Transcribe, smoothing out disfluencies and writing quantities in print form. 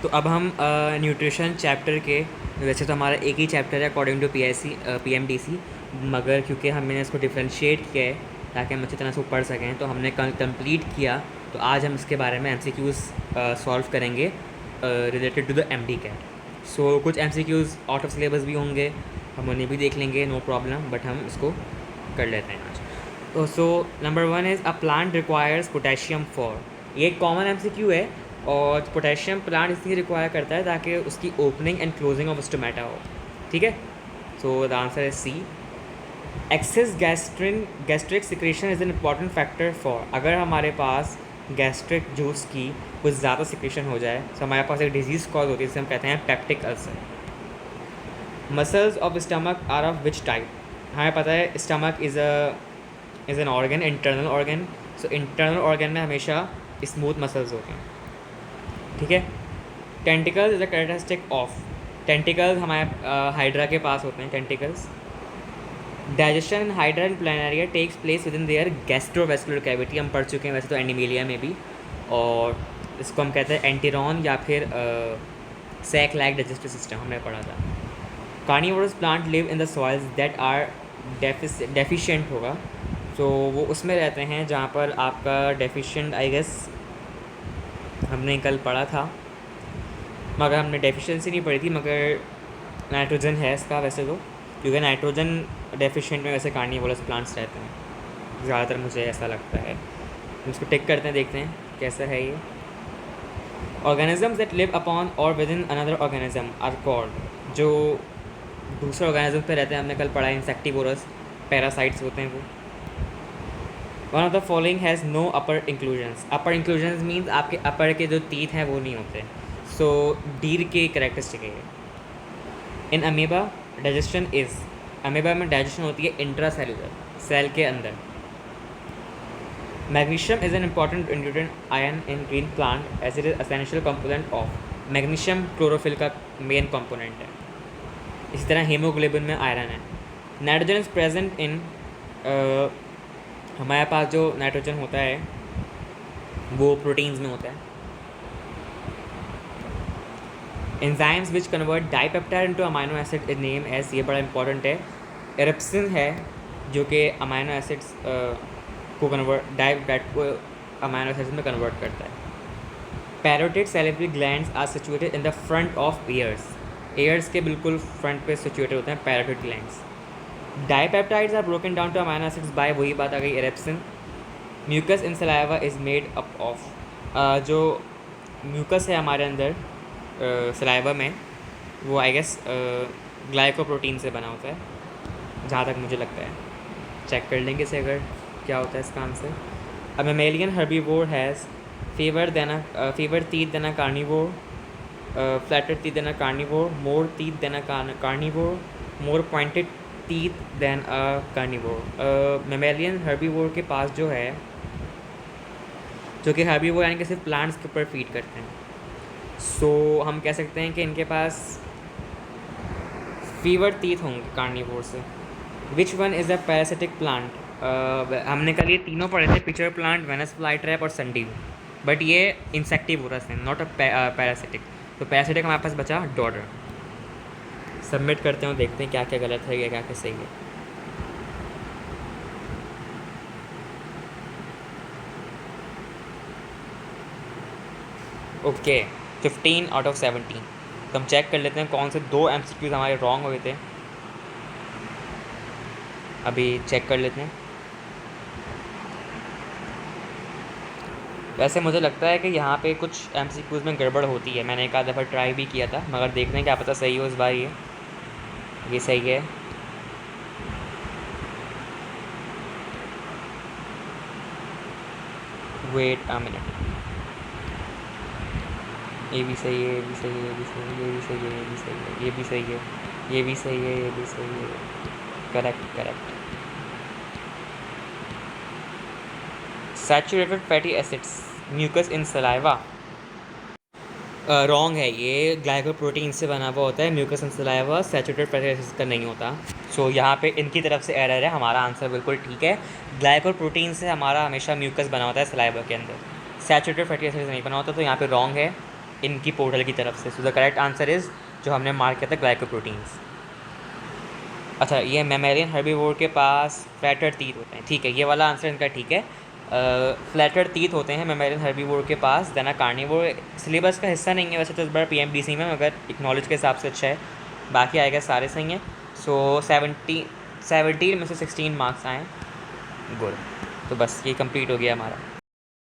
तो अब हम न्यूट्रिशन चैप्टर के, वैसे तो हमारा एक ही चैप्टर है अकॉर्डिंग टू PMDC, मगर क्योंकि हमने इसको डिफ्रेंशिएट किया है ताकि हम अच्छी तरह से पढ़ सकें, तो हमने कल कंप्लीट किया। तो आज हम इसके बारे में MCQs सॉल्व करेंगे related to the MD CAT. So कुछ MCQs आउट ऑफ सिलेबस भी होंगे, हम उन्हें भी देख लेंगे, नो प्रॉब्लम, बट हम इसको कर लेते हैं आज। So number 1 is a plant requires potassium for. ये एक कॉमन MCQ है, और पोटेशियम प्लांट इसलिए रिक्वायर करता है ताकि उसकी opening and closing of stomata हो। ठीक है, so the answer is C. Excess gastric secretion is an important factor for. अगर हमारे पास गैस्ट्रिक जूस की कुछ ज़्यादा सिक्रेशन हो जाए तो हमारे पास एक डिजीज़ कॉज होती है जिसे हम कहते हैं peptic ulcer. Muscles of stomach are of which type. हमें पता है stomach is an organ, internal organ. So internal organ में हमेशा स्मूथ मसल्स होते हैं। ठीक है। Tentacles is a characteristic of. Tentacles हमारे हाइड्रा के पास होते हैं tentacles. Digestion in hydra and planaria takes place within their gastrovascular cavity. हम पढ़ चुके हैं वैसे तो एनिमेलिया में भी, और इसको हम कहते हैं एंटीरॉन या फिर सैक लाइक डाइजेस्टिव सिस्टम, हमने पढ़ा था। Carnivorous plant live in the soils that are deficient होगा, तो वो उसमें रहते हैं जहाँ पर आपका डेफिशिएंट, आई गेस हमने कल पढ़ा था, मगर हमने डेफिशिएंसी नहीं पढ़ी थी, मगर नाइट्रोजन है इसका वैसे तो, क्योंकि नाइट्रोजन डेफिशिएंट में वैसे कार्निवोरस प्लांट्स रहते हैं ज़्यादातर, मुझे ऐसा लगता है। हम इसको टिक करते हैं, देखते हैं कैसा है ये। Organisms that live upon or within another organism are called. जो दूसरे ऑर्गेनिज्म पे रहते हैं, हमने कल पढ़ा इंसेक्टिवोरस, पैरासाइट्स होते हैं वो। One of the following has no upper inclusions. Upper inclusions means आपके अपर के जो टीथ हैं वो नहीं होते। सो डीर के करेक्टरिस्टिक है। In amoeba digestion is. Amoeba में डाइजेशन होती है इंट्रा सेलुलर, सेल के अंदर। Magnesium is an important nutrient ion in green plant as it is essential component of. Magnesium chlorophyll का मेन कंपोनेंट है। इसी तरह हीमोग्लोबिन में आयरन है। नाइट्रोजन इज़ प्रेजेंट इन, हमारे पास जो नाइट्रोजन होता है वो प्रोटीन्स में होता है। Enzymes which convert dipeptide into amino acid is name as. ये बड़ा इंपॉर्टेंट है। एरिप्सिन है जो कि अमाइनो एसिड्स को कन्वर्ट, डाइपेप्टाइड को अमाइनो एसिड्स में कन्वर्ट करता है। Parotid salivary glands are situated in the front of ears. Ears के बिल्कुल फ्रंट पे सिचुएटेड होते हैं parotid glands. Dipeptides are broken down to amino acids by, वही बात आ गई, erepsin. Mucus in saliva is made up of. जो म्यूकस है हमारे अंदर सलाइवा में, वो आई गेस ग्लाइकोप्रोटीन से बना होता है, जहाँ तक मुझे लगता है। चेक कर लेंगे इसे अगर क्या होता है इसका answer. A mammalian herbivore has fewer teeth than a carnivore, flatter teeth than a carnivore, more teeth than a carnivore, more pointed teeth than a carnivore. Mammalian herbivore के पास जो है, जो कि हर्बीवोर यानी कि सिर्फ प्लांट्स के ऊपर फीड करते हैं, सो हम कह सकते हैं कि इनके पास फीवर टीथ होंगे कार्निवोर से। Which one is a parasitic plant. हमने कल ये तीनों पढ़े थे, पिचर प्लांट, वेनस फ्लाईट्रैप और संडीव, बट ये इंसेक्टिवोरस है, नॉट अ पैरासिटिक। तो पैरासिटिक हमारे पास बचा डॉडर। सबमिट करते हैं, देखते हैं क्या क्या गलत है या क्या क्या सही है। Okay, 15 out of 17। तो हम चेक कर लेते हैं कौन से 2 MCQs हमारे रॉन्ग हुए थे, अभी चेक कर लेते हैं। वैसे मुझे लगता है कि यहाँ पे कुछ MCQs में गड़बड़ होती है, मैंने एक आध दफ़ा ट्राई भी किया था, मगर देखते हैं क्या पता सही हो इस बार। ये सही है। वेट अ मिनट, ये भी सही है, ये भी सही है, ये भी सही है, ये भी सही है, ये भी सही है, ये भी सही है, ये भी सही है, ये भी सही है। Correct correct. Saturated fatty acids, mucus in saliva, wrong है। ये ग्लाइकोप्रोटीन से बना हुआ होता है, mucus in saliva saturated fatty acids का नहीं होता। सो यहाँ पे इनकी तरफ से एरर है, हमारा आंसर बिल्कुल ठीक है। ग्लाइकोप्रोटीन से हमारा हमेशा म्यूकस बना होता है सलाइवा के अंदर, सैचुरेटेड फैटी एसिड्स नहीं बना होता, तो यहाँ पे रॉन्ग है। इनकी पोर्टल की तरफ से। So the correct answer is जो हमने मार्क किया था ग्लाइकोप्रोटीन्स। अच्छा, ये मैमेलियन हर्बीवोर के पास फ्लैटर टीथ होते हैं, ठीक है, ये वाला आंसर इनका ठीक है। फ्लैटर टीथ होते हैं मैमेलियन हर्बीवोर के पास। देन कार्निवोर सिलेबस का हिस्सा नहीं है वैसे तो इस बार PMDC में, मगर एक नॉलेज के हिसाब से अच्छा है। बाकी आएगा सारे सही हैं। सो 17 में से 16 मार्क्स आए। गुड। तो बस ये कंप्लीट हो गया हमारा।